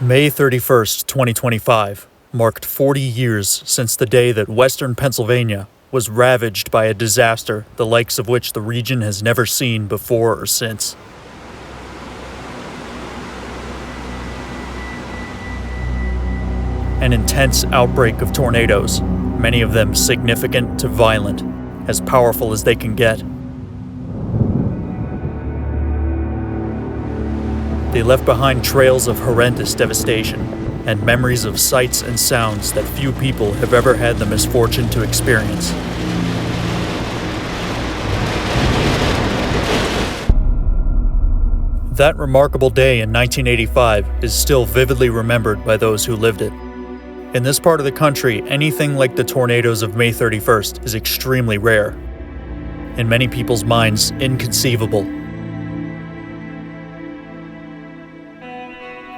May 31st, 2025, marked 40 years since the day that western Pennsylvania was ravaged by a disaster the likes of which the region has never seen before or since. An intense outbreak of tornadoes, many of them significant to violent, as powerful as they can get. They left behind trails of horrendous devastation and memories of sights and sounds that few people have ever had the misfortune to experience. That remarkable day in 1985 is still vividly remembered by those who lived it. In this part of the country, anything like the tornadoes of May 31st is extremely rare. In many people's minds, inconceivable.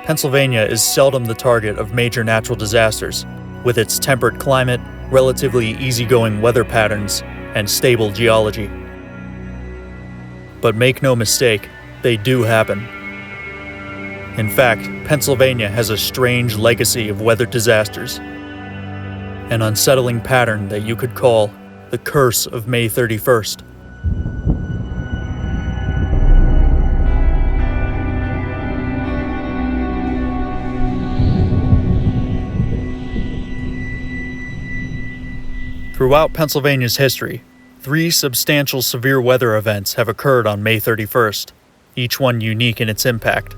Pennsylvania is seldom the target of major natural disasters, with its temperate climate, relatively easygoing weather patterns, and stable geology. But make no mistake, they do happen. In fact, Pennsylvania has a strange legacy of weather disasters, an unsettling pattern that you could call the curse of May 31st. Throughout Pennsylvania's history, 3 substantial severe weather events have occurred on May 31st, each one unique in its impact.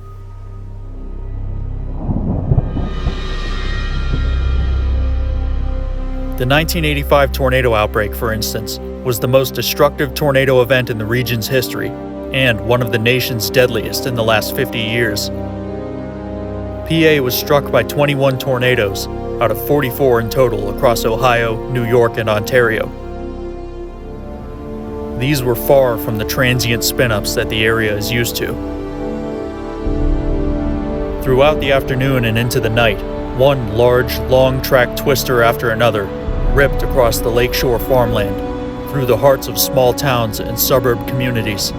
The 1985 tornado outbreak, for instance, was the most destructive tornado event in the region's history, and one of the nation's deadliest in the last 50 years. PA was struck by 21 tornadoes, out of 44 in total across Ohio, New York, and Ontario. These were far from the transient spin-ups that the area is used to. Throughout the afternoon and into the night, one large, long-track twister after another ripped across the lakeshore farmland, through the hearts of small towns and suburb communities,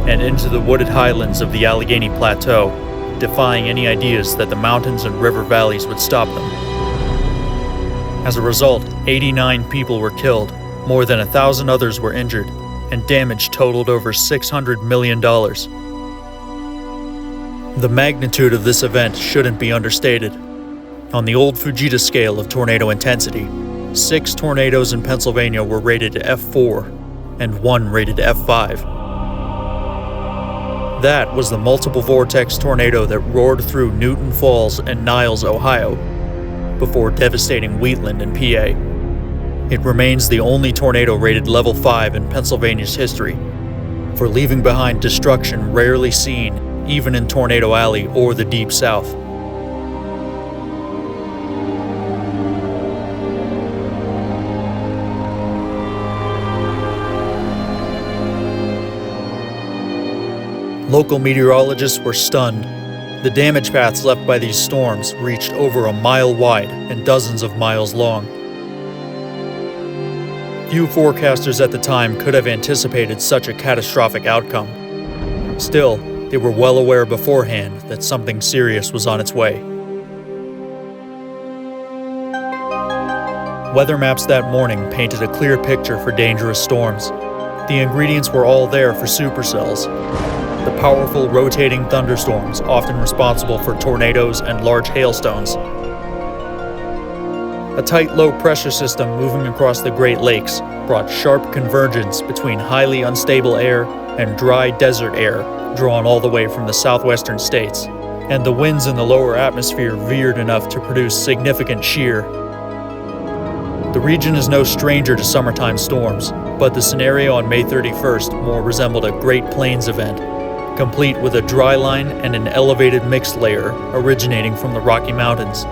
and into the wooded highlands of the Allegheny Plateau, defying any ideas that the mountains and river valleys would stop them. As a result, 89 people were killed, more than 1,000 others were injured, and damage totaled over $600 million. The magnitude of this event shouldn't be understated. On the old Fujita scale of tornado intensity, 6 tornadoes in Pennsylvania were rated F4, and 1 rated F5. That was the multiple vortex tornado that roared through Newton Falls and Niles, Ohio, before devastating Wheatland in PA. It remains the only tornado rated level 5 in Pennsylvania's history, for leaving behind destruction rarely seen even in Tornado Alley or the Deep South. Local meteorologists were stunned. The damage paths left by these storms reached over a mile wide and dozens of miles long. Few forecasters at the time could have anticipated such a catastrophic outcome. Still, they were well aware beforehand that something serious was on its way. Weather maps that morning painted a clear picture for dangerous storms. The ingredients were all there for supercells. The powerful rotating thunderstorms often responsible for tornadoes and large hailstones. A tight low-pressure system moving across the Great Lakes brought sharp convergence between highly unstable air and dry desert air drawn all the way from the southwestern states, and the winds in the lower atmosphere veered enough to produce significant shear. The region is no stranger to summertime storms, but the scenario on May 31st more resembled a Great Plains event, complete with a dry line and an elevated mixed layer originating from the Rocky Mountains.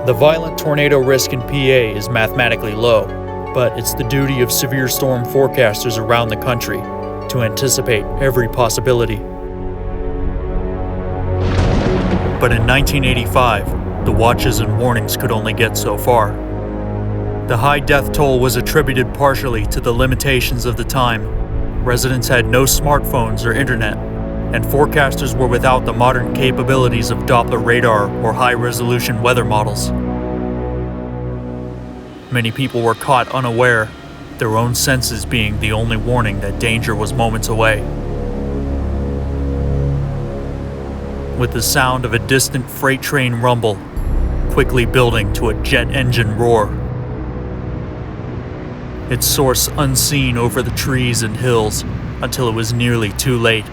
The violent tornado risk in PA is mathematically low, but it's the duty of severe storm forecasters around the country to anticipate every possibility. But in 1985, the watches and warnings could only get so far. The high death toll was attributed partially to the limitations of the time. Residents had no smartphones or internet, and forecasters were without the modern capabilities of Doppler radar or high-resolution weather models. Many people were caught unaware, their own senses being the only warning that danger was moments away. With the sound of a distant freight train rumble, quickly building to a jet engine roar. Its source unseen over the trees and hills until it was nearly too late.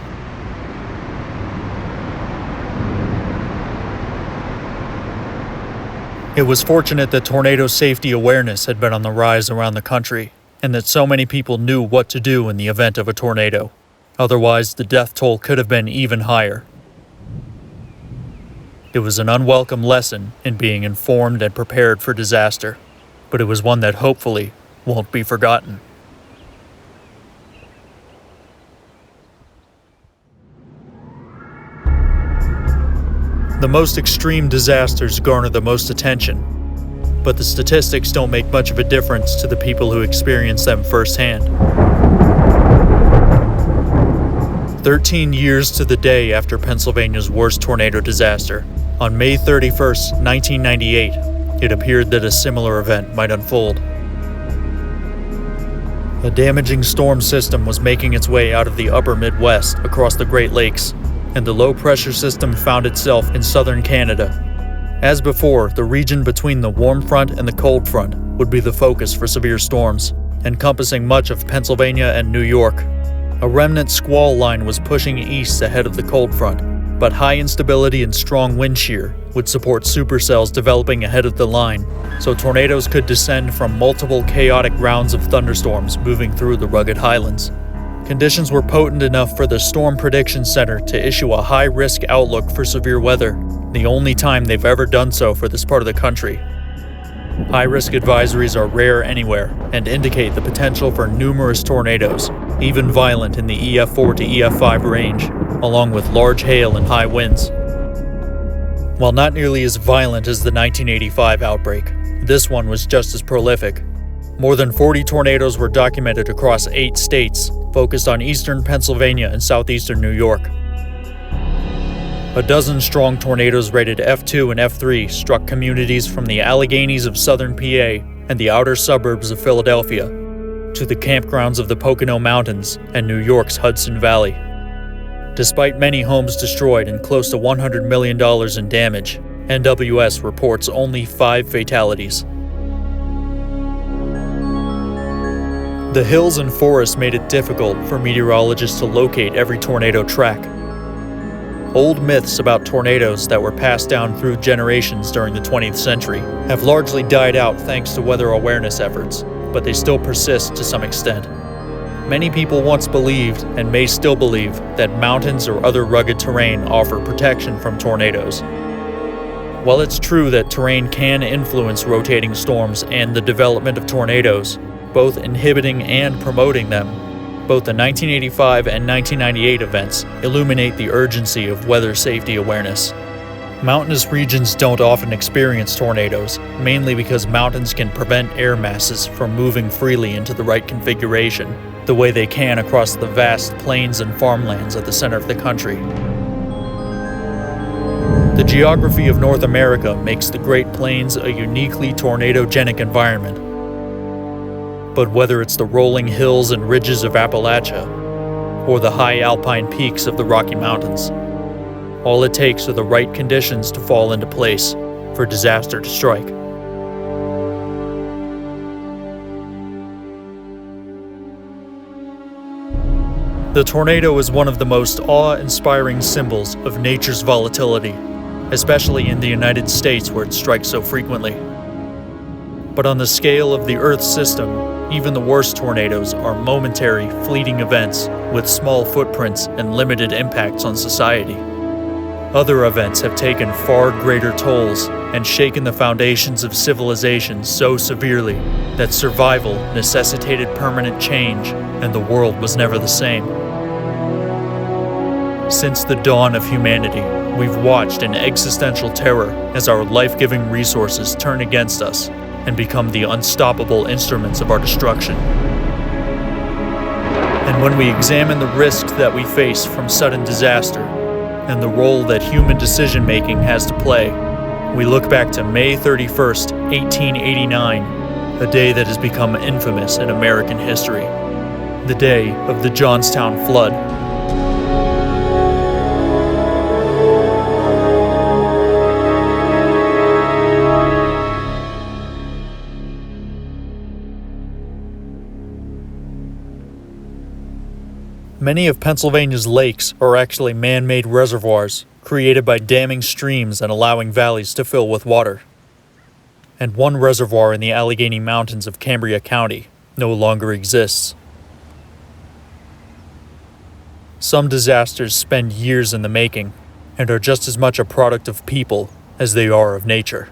It was fortunate that tornado safety awareness had been on the rise around the country, and that so many people knew what to do in the event of a tornado. Otherwise, the death toll could have been even higher. It was an unwelcome lesson in being informed and prepared for disaster, but it was one that hopefully won't be forgotten. The most extreme disasters garner the most attention, but the statistics don't make much of a difference to the people who experience them firsthand. 13 years to the day after Pennsylvania's worst tornado disaster, on May 31st, 1998, it appeared that a similar event might unfold. A damaging storm system was making its way out of the upper Midwest across the Great Lakes, and the low-pressure system found itself in southern Canada. As before, the region between the warm front and the cold front would be the focus for severe storms, encompassing much of Pennsylvania and New York. A remnant squall line was pushing east ahead of the cold front, but high instability and strong wind shear would support supercells developing ahead of the line, so tornadoes could descend from multiple chaotic rounds of thunderstorms moving through the rugged highlands. Conditions were potent enough for the Storm Prediction Center to issue a high-risk outlook for severe weather, the only time they've ever done so for this part of the country. High-risk advisories are rare anywhere and indicate the potential for numerous tornadoes, even violent in the EF4 to EF5 range, along with large hail and high winds. While not nearly as violent as the 1985 outbreak, this one was just as prolific. More than 40 tornadoes were documented across 8 states, focused on eastern Pennsylvania and southeastern New York. A dozen strong tornadoes rated F2 and F3 struck communities from the Alleghenies of southern PA and the outer suburbs of Philadelphia to the campgrounds of the Pocono Mountains and New York's Hudson Valley. Despite many homes destroyed and close to $100 million in damage, NWS reports only 5 fatalities. The hills and forests made it difficult for meteorologists to locate every tornado track. Old myths about tornadoes that were passed down through generations during the 20th century have largely died out thanks to weather awareness efforts, but they still persist to some extent. Many people once believed, and may still believe, that mountains or other rugged terrain offer protection from tornadoes. While it's true that terrain can influence rotating storms and the development of tornadoes, both inhibiting and promoting them, both the 1985 and 1998 events illuminate the urgency of weather safety awareness. Mountainous regions don't often experience tornadoes, mainly because mountains can prevent air masses from moving freely into the right configuration, the way they can across the vast plains and farmlands at the center of the country. The geography of North America makes the Great Plains a uniquely tornado-genic environment. But whether it's the rolling hills and ridges of Appalachia, or the high alpine peaks of the Rocky Mountains, all it takes are the right conditions to fall into place for disaster to strike. The tornado is one of the most awe-inspiring symbols of nature's volatility, especially in the United States where it strikes so frequently. But on the scale of the Earth's system, even the worst tornadoes are momentary, fleeting events with small footprints and limited impacts on society. Other events have taken far greater tolls and shaken the foundations of civilization so severely that survival necessitated permanent change and the world was never the same. Since the dawn of humanity, we've watched in existential terror as our life-giving resources turn against us and become the unstoppable instruments of our destruction. And when we examine the risks that we face from sudden disaster and the role that human decision-making has to play, we look back to May 31st, 1889, a day that has become infamous in American history, the day of the Johnstown Flood. Many of Pennsylvania's lakes are actually man-made reservoirs, created by damming streams and allowing valleys to fill with water. And one reservoir in the Allegheny Mountains of Cambria County no longer exists. Some disasters spend years in the making and are just as much a product of people as they are of nature.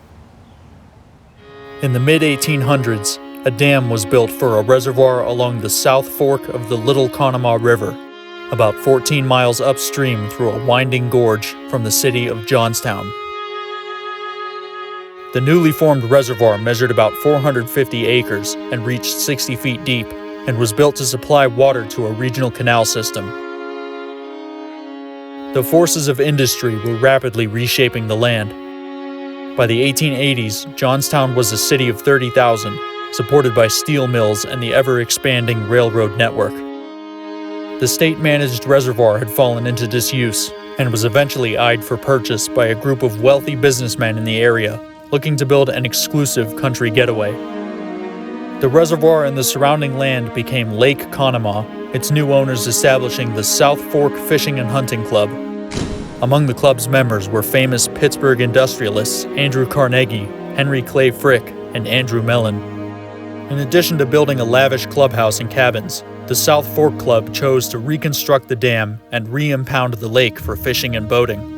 In the mid-1800s, a dam was built for a reservoir along the South Fork of the Little Conemaugh River, about 14 miles upstream through a winding gorge from the city of Johnstown. The newly formed reservoir measured about 450 acres and reached 60 feet deep, and was built to supply water to a regional canal system. The forces of industry were rapidly reshaping the land. By the 1880s, Johnstown was a city of 30,000, supported by steel mills and the ever-expanding railroad network. The state-managed reservoir had fallen into disuse and was eventually eyed for purchase by a group of wealthy businessmen in the area looking to build an exclusive country getaway. The reservoir and the surrounding land became Lake Conemaugh, its new owners establishing the South Fork Fishing and Hunting Club. Among the club's members were famous Pittsburgh industrialists Andrew Carnegie, Henry Clay Frick, and Andrew Mellon. In addition to building a lavish clubhouse and cabins, the South Fork Club chose to reconstruct the dam and re-impound the lake for fishing and boating.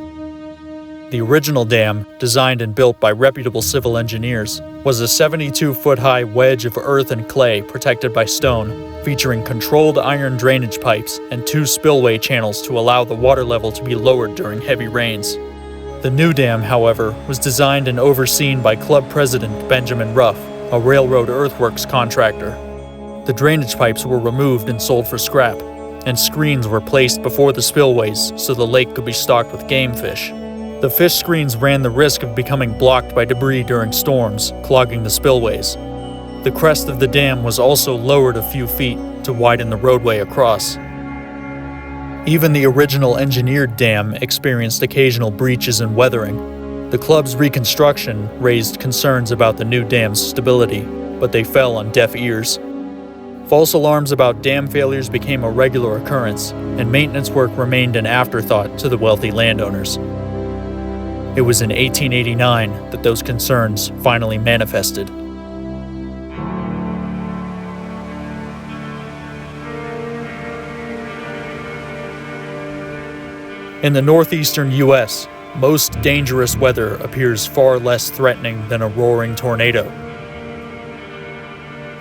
The original dam, designed and built by reputable civil engineers, was a 72-foot-high wedge of earth and clay protected by stone, featuring controlled iron drainage pipes and 2 spillway channels to allow the water level to be lowered during heavy rains. The new dam, however, was designed and overseen by club president Benjamin Ruff, a railroad earthworks contractor. The drainage pipes were removed and sold for scrap, and screens were placed before the spillways so the lake could be stocked with game fish. The fish screens ran the risk of becoming blocked by debris during storms, clogging the spillways. The crest of the dam was also lowered a few feet to widen the roadway across. Even the original engineered dam experienced occasional breaches and weathering. The club's reconstruction raised concerns about the new dam's stability, but they fell on deaf ears. False alarms about dam failures became a regular occurrence, and maintenance work remained an afterthought to the wealthy landowners. It was in 1889 that those concerns finally manifested. In the northeastern U.S., most dangerous weather appears far less threatening than a roaring tornado.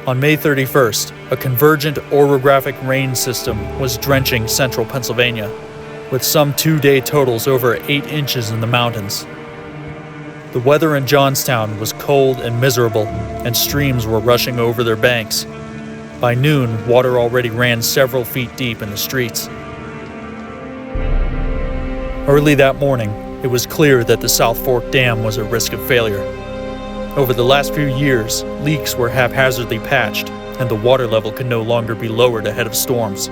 On May 31st, a convergent orographic rain system was drenching central Pennsylvania, with some 2-day totals over 8 inches in the mountains. The weather in Johnstown was cold and miserable, and streams were rushing over their banks. By noon, water already ran several feet deep in the streets. Early that morning, it was clear that the South Fork Dam was at risk of failure. Over the last few years, leaks were haphazardly patched, and the water level could no longer be lowered ahead of storms.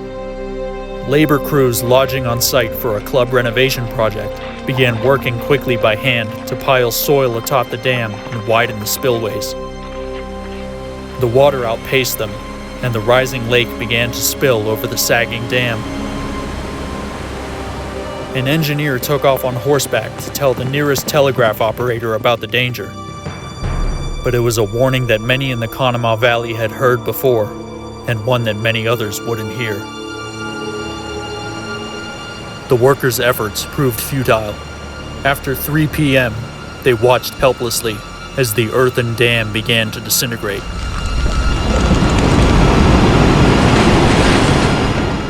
Labor crews lodging on site for a club renovation project began working quickly by hand to pile soil atop the dam and widen the spillways. The water outpaced them, and the rising lake began to spill over the sagging dam. An engineer took off on horseback to tell the nearest telegraph operator about the danger. But it was a warning that many in the Conemaugh Valley had heard before, and one that many others wouldn't hear. The workers' efforts proved futile. After 3 p.m., they watched helplessly as the earthen dam began to disintegrate.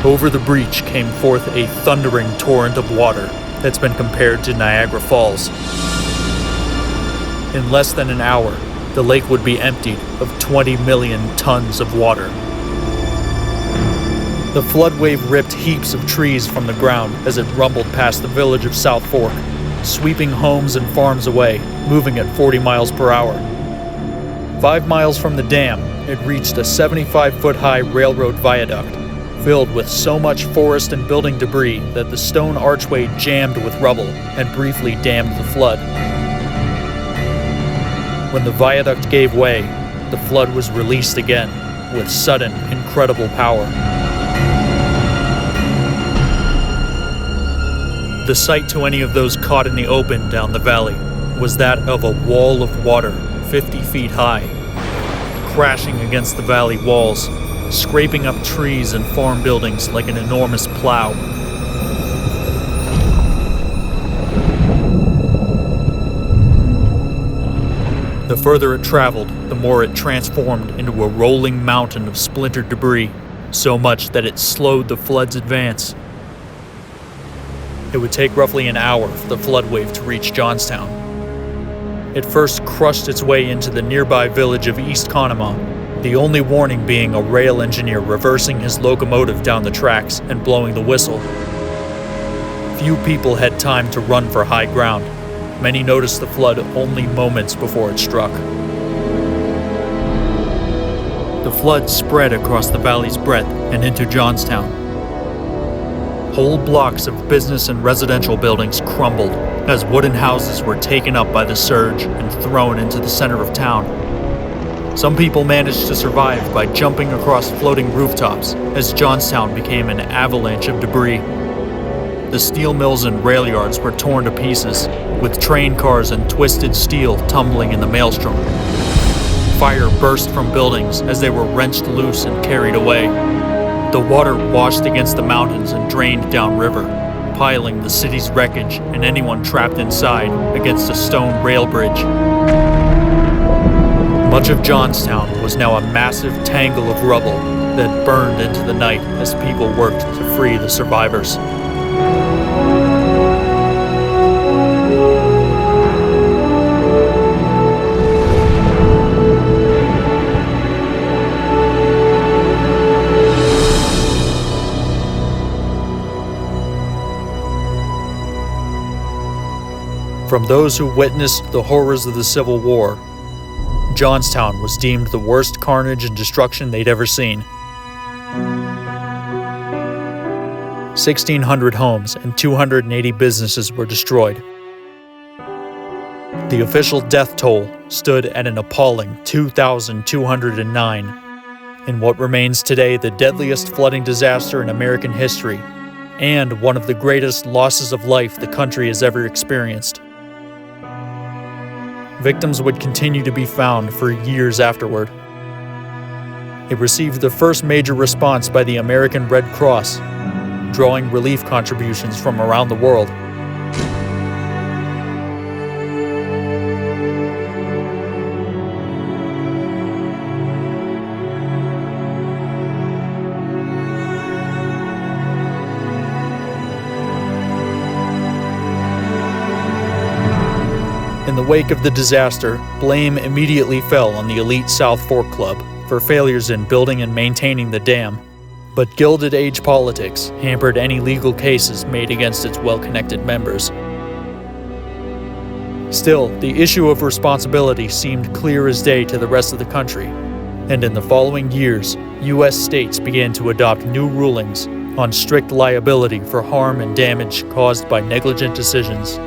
Over the breach came forth a thundering torrent of water that's been compared to Niagara Falls. In less than an hour, the lake would be emptied of 20 million tons of water. The flood wave ripped heaps of trees from the ground as it rumbled past the village of South Fork, sweeping homes and farms away, moving at 40 miles per hour. 5 miles from the dam, it reached a 75-foot-high railroad viaduct, filled with so much forest and building debris that the stone archway jammed with rubble and briefly dammed the flood. When the viaduct gave way, the flood was released again, with sudden, incredible power. The sight to any of those caught in the open down the valley was that of a wall of water 50 feet high, crashing against the valley walls, scraping up trees and farm buildings like an enormous plow. The further it traveled, the more it transformed into a rolling mountain of splintered debris, so much that it slowed the flood's advance. It would take roughly an hour for the flood wave to reach Johnstown. It first crushed its way into the nearby village of East Conemaugh, the only warning being a rail engineer reversing his locomotive down the tracks and blowing the whistle. Few people had time to run for high ground. Many noticed the flood only moments before it struck. The flood spread across the valley's breadth and into Johnstown. Whole blocks of business and residential buildings crumbled as wooden houses were taken up by the surge and thrown into the center of town. Some people managed to survive by jumping across floating rooftops as Johnstown became an avalanche of debris. The steel mills and rail yards were torn to pieces, with train cars and twisted steel tumbling in the maelstrom. Fire burst from buildings as they were wrenched loose and carried away. The water washed against the mountains and drained downriver, piling the city's wreckage and anyone trapped inside against a stone rail bridge. Much of Johnstown was now a massive tangle of rubble that burned into the night as people worked to free the survivors. From those who witnessed the horrors of the Civil War, Johnstown was deemed the worst carnage and destruction they'd ever seen. 1,600 homes and 280 businesses were destroyed. The official death toll stood at an appalling 2,209, in what remains today the deadliest flooding disaster in American history, and one of the greatest losses of life the country has ever experienced. Victims would continue to be found for years afterward. It received the first major response by the American Red Cross, drawing relief contributions from around the world. In the wake of the disaster, blame immediately fell on the elite South Fork Club for failures in building and maintaining the dam, but Gilded Age politics hampered any legal cases made against its well-connected members. Still, the issue of responsibility seemed clear as day to the rest of the country, and in the following years, U.S. states began to adopt new rulings on strict liability for harm and damage caused by negligent decisions.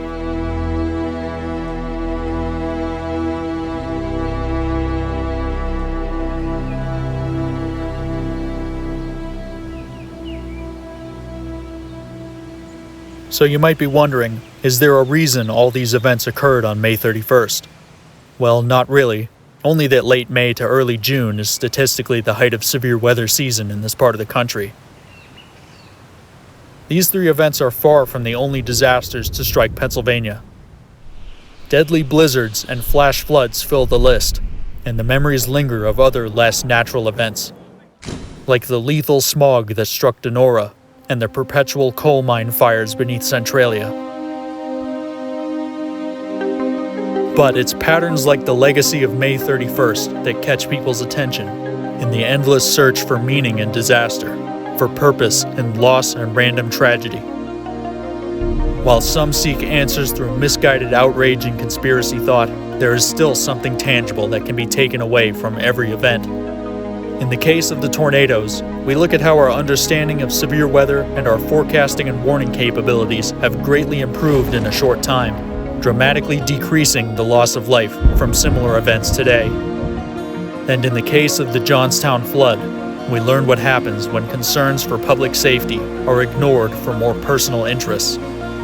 So you might be wondering, is there a reason all these events occurred on May 31st? Well, not really. Only that late May to early June is statistically the height of severe weather season in this part of the country. These three events are far from the only disasters to strike Pennsylvania. Deadly blizzards and flash floods fill the list, and the memories linger of other less natural events, like the lethal smog that struck Donora and the perpetual coal mine fires beneath Centralia. But it's patterns like the legacy of May 31st that catch people's attention in the endless search for meaning in disaster, for purpose in loss and random tragedy. While some seek answers through misguided outrage and conspiracy thought, there is still something tangible that can be taken away from every event. In the case of the tornadoes, we look at how our understanding of severe weather and our forecasting and warning capabilities have greatly improved in a short time, dramatically decreasing the loss of life from similar events today. And in the case of the Johnstown Flood, we learn what happens when concerns for public safety are ignored for more personal interests,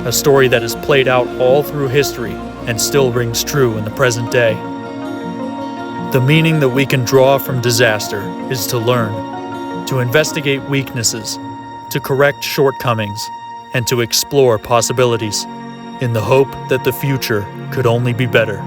a story that has played out all through history and still rings true in the present day. The meaning that we can draw from disaster is to learn, to investigate weaknesses, to correct shortcomings, and to explore possibilities, in the hope that the future could only be better.